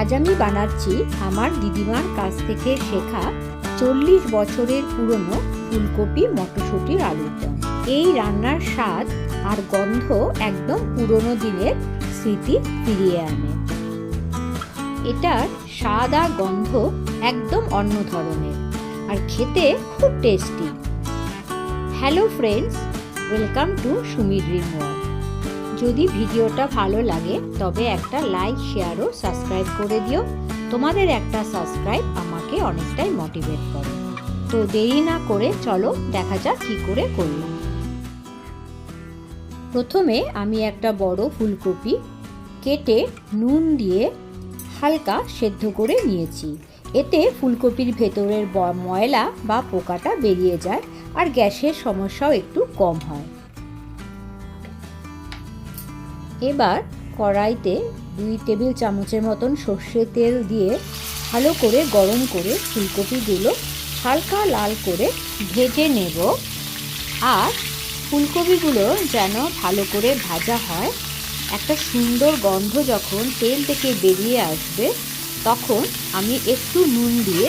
আজ আমি বানাচ্ছি আমার দিদিমার কাছ থেকে শেখা 40 বছরের পুরনো ফুলকপি মটরশুঁটির আলুর দম। এই রান্নার স্বাদ আর গন্ধ একদম পুরনো দিনের স্মৃতি ফিরিয়ে আনে। এটার স্বাদ আর গন্ধ একদম অন্য ধরনের আর খেতে খুব tasty. Hello friends, welcome to Sumi dream world. যদি ভিডিওটা ভালো লাগে তবে একটা লাইক, শেয়ার ও সাবস্ক্রাইব করে দিও। তোমাদের একটা সাবস্ক্রাইব আমাকে অনেকটাই মোটিভেট করে। তো দেরি না করে চলো দেখা যাক কি করে করলাম। প্রথমে আমি একটা বড় ফুলকপি কেটে নুন দিয়ে হালকা সেদ্ধ করে নিয়েছি। এতে ফুলকপির ভেতরের ময়লা বা পোকাটা বেরিয়ে যায় আর গ্যাসের সমস্যাও একটু কম হয়। এবার কড়াইতে 2 টেবিল চামচের মতন সর্ষের তেল দিয়ে ভালো করে গরম করে ফুলকপিগুলো হালকা লাল করে ভেজে নেব। আর ফুলকপিগুলো যেন ভালো করে ভাজা হয়, একটা সুন্দর গন্ধ যখন তেল থেকে বেরিয়ে আসবে তখন আমি একটু নুন দিয়ে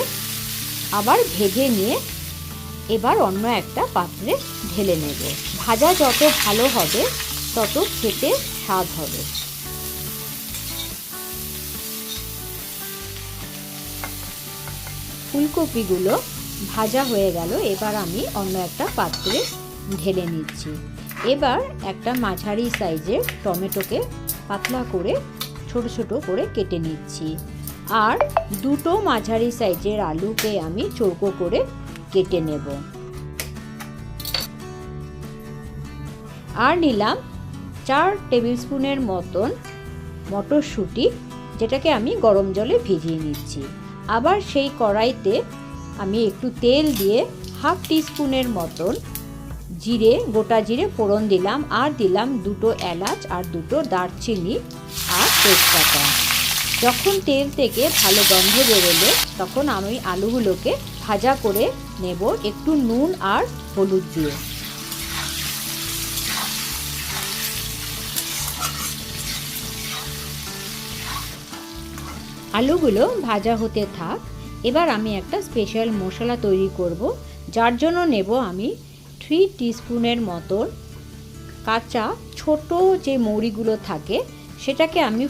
আবার ভেজে নিয়ে এবার অন্য একটা পাত্রে ঢেলে নেব। ভাজা যত ভালো হবে তত খেতে স্বাদ হবে। ফুলকপিগুলো ভাজা হয়ে গেল, এবার আমি অন্য একটা পাত্রে ঢেলে নিচ্ছি। এবার একটা মাঝারি সাইজের টমেটোকে পাতলা করে ছোট ছোট করে কেটে নিচ্ছি। আর 2টো মাঝারি সাইজের আলুকে আমি চৌকো করে কেটে নেব। আর নিলাম 4 টেবিল স্পুনের মতন মটরশুঁটি, যেটাকে আমি গরম জলে ভিজিয়ে নিচ্ছি। আবার সেই কড়াইতে আমি একটু তেল দিয়ে 1/2 টিস্পুনের মতন গোটা জিরে ফোড়ন দিলাম। আর দিলাম 2টো এলাচ আর 2টো দারচিনি আর তেজপাতা। যখন তেল থেকে ভালো গন্ধ বেরোলে তখন আমি আলুগুলোকে ভাজা করে নেব একটু নুন আর হলুদ দিয়ে। আলুগুলো ভাজা হতে থাক। এবার আমি একটা স্পেশাল মশলা তৈরি করব, যার জন্য নেব আমি 3 টিস্পুনের মতন কাঁচা ছোট যে মৌরিগুলো থাকে সেটাকে আমি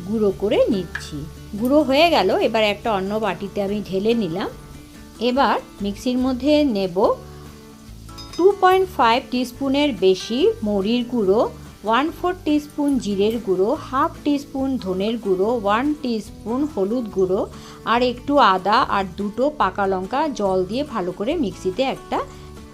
গুঁড়ো করে নিচ্ছি। গুঁড়ো হয়ে গেল, এবার একটা অন্য বাটিতে আমি ঢেলে নিলাম। এবার মিক্সির মধ্যে নেব 2.5 টিস্পুনের বেশি মৌরির গুঁড়ো, 1/4 টিস্পুন জিরের গুঁড়ো, 1/2 টিস্পুন ধনের গুঁড়ো, 1 টিস্পুন হলুদ গুঁড়ো আর একটু আদা আর 2টো পাকা লঙ্কা জল দিয়ে ভালো করে মিক্সিতে একটা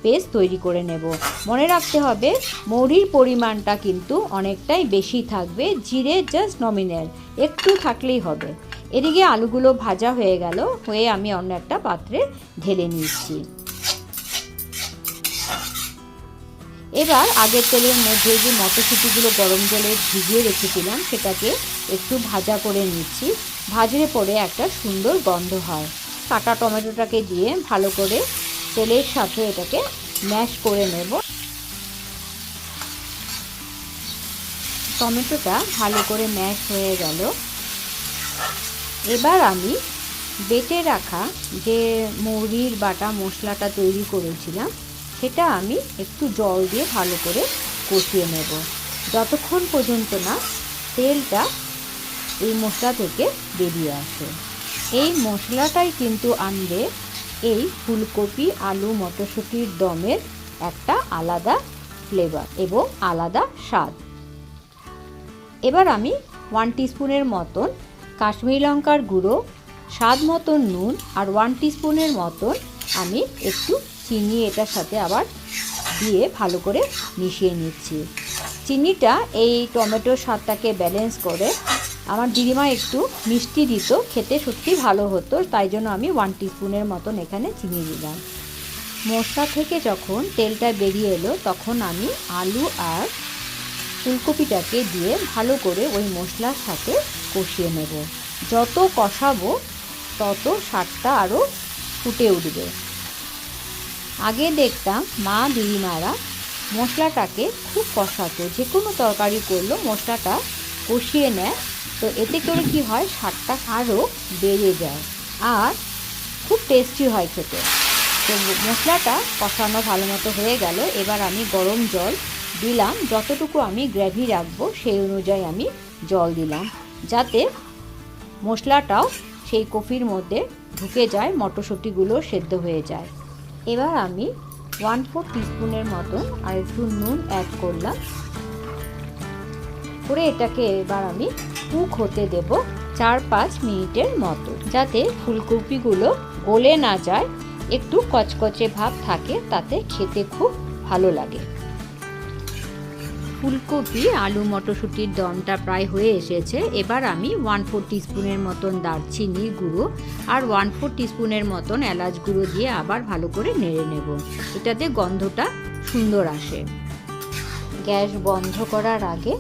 পেস্ট তৈরি করে নেব। মনে রাখতে হবে মৌরির পরিমাণটা কিন্তু অনেকটাই বেশি থাকবে, জিরে জাস্ট নমিনাল একটু থাকলেই হবে। এদিকে আলুগুলো ভাজা হয়ে গেল, হয়ে আমি অন্য একটা পাত্রে ঢেলে নিচ্ছি। এবার আগের তেলের মধ্যে যে মটরশুঁটিগুলো গরম জলে ভিজিয়ে রেখেছিলাম সেটাকে একটু ভাজা করে নিচ্ছি। ভাজলে পরে একটা সুন্দর গন্ধ হয়। কাটা টমেটোটাকে দিয়ে ভালো করে তেলের সাথে এটাকে ম্যাশ করে নেব। টমেটোটা ভালো করে ম্যাশ হয়ে গেল। এবার আমি বেটে রাখা যে মৌরির বাটা মশলাটা তৈরি করেছিলাম সেটা আমি একটু জল দিয়ে ভালো করে কষিয়ে নেব, যতক্ষণ পর্যন্ত না তেলটা এই মশলা থেকে বেরিয়ে আসে। এই মশলাটাই কিন্তু আনবে এই ফুলকপি আলু মটরশুঁটির দমের একটা আলাদা ফ্লেভার এবং আলাদা স্বাদ। এবার আমি 1 টিস্পুনের মতন কাশ্মীরি লঙ্কার গুঁড়ো, স্বাদ মতন নুন আর 1 টিস্পুনের মতন আমি একটু চিনি এটার সাথে আবার দিয়ে ভালো করে মিশিয়ে নিচ্ছি। চিনিটা এই টমেটোর স্বাদটাকে ব্যালেন্স করে। আমার দিদিমা একটু মিষ্টি দিত, খেতে সত্যি ভালো হতো, তাই জন্য আমি 1 টিস্পুনের মতন এখানে চিনি দিলাম। মশলা থেকে যখন তেলটা বেরিয়ে এলো তখন আমি আলু আর ফুলকপিটাকে দিয়ে ভালো করে ওই মশলার সাথে কষিয়ে নেব। যত কষাবো তত স্বাদটা আরও ফুটে উঠবে। আগে দেখতাম মা দিদিমারা মশলাটাকে খুব কষাতো, যে কোনো তরকারি করলো মশলাটা কষিয়ে নেয়, তো এতে করে কি হয়, স্বাদটা আরও বেড়ে যায় আর খুব টেস্টি হয় খেতে। তো মশলাটা কষানো ভালো মতো হয়ে গেল। এবার আমি গরম জল দিলাম, যতটুকু আমি গ্রেভি রাখবো সেই অনুযায়ী আমি জল দিলাম, যাতে মশলাটাও সেই কফির মধ্যে ঢুকে যায়, মটরশুঁটিগুলো সেদ্ধ হয়ে যায়। এবার আমি 1/4 টিস্পুনের মতন আর একটু নুন অ্যাড করলাম, করে এটাকে এবার আমি কুক হতে দেব 4-5 মিনিটের মতো, যাতে ফুলকপিগুলো গলে না যায়, একটু কচকচে ভাব থাকে, তাতে খেতে খুব ভালো লাগে। ফুলকপি আলু মটরশুঁটির দমটা প্রায় হয়ে এসেছে। এবার আমি 1/4 টিস্পুনের মতন দারচিনির গুঁড়ো আর 1/4 টিস্পুনের মতন এলাচ গুঁড়ো দিয়ে আবার ভালো করে নেড়ে নেব, এটাতে গন্ধটা সুন্দর আসে। গ্যাস বন্ধ করার আগে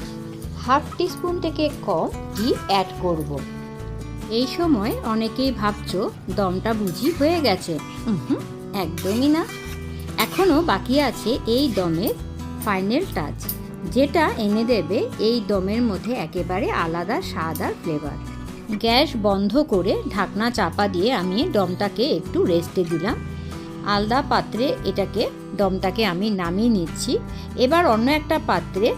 1/2 টিস্পুন থেকে কম ঘি অ্যাড করব। এই সময় অনেকেই ভাবছো দমটা বুঝি হয়ে গেছে। একদমই না, এখনও বাকি আছে এই দমের ফাইনাল টাচ, যেটা এনে দেবে এই দমের মধ্যে একেবারে আলাদা স্বাদ আর ফ্লেভার। গ্যাস বন্ধ করে ঢাকনা চাপা দিয়ে আমি দমটাকে একটু রেস্টে দিলাম। আলাদা পাত্রে দমটাকে আমি নামিয়ে নিচ্ছি। এবার অন্য একটা পাত্রে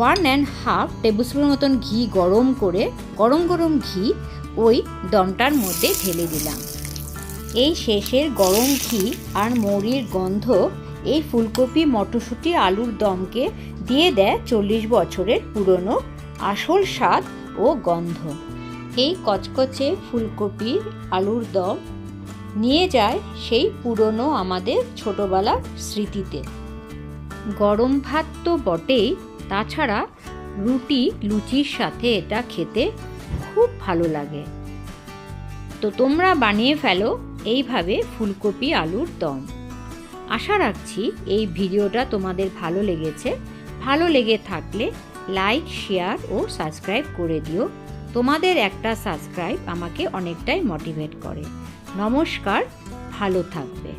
1.5 টেবিলস্পুন মতন ঘি গরম করে গরম ঘি ওই দমটার মধ্যে ঢেলে দিলাম। এই শেষের গরম ঘি আর মৌরির গন্ধ এই ফুলকপি মটরশুঁটি আলুর দমকে দিয়ে দেয় 40 বছরের পুরনো আসল স্বাদ ও গন্ধ। এই কচকচে ফুলকপি আলুর দম নিয়ে যায় সেই পুরনো আমাদের ছোটবেলার স্মৃতিতে। গরম ভাত তো বটেই, তাছাড়া রুটি লুচির সাথে এটা খেতে খুব ভালো লাগে। তো তোমরা বানিয়ে ফেলো এইভাবে ফুলকপি আলুর দম। আশা রাখছি এই ভিডিওটা তোমাদের ভালো লেগেছে। ভালো লেগে থাকলে লাইক, শেয়ার ও সাবস্ক্রাইব করে দিও। তোমাদের একটা সাবস্ক্রাইব আমাকে অনেকটাই মোটিভেট করে। নমস্কার, ভালো থাকবে।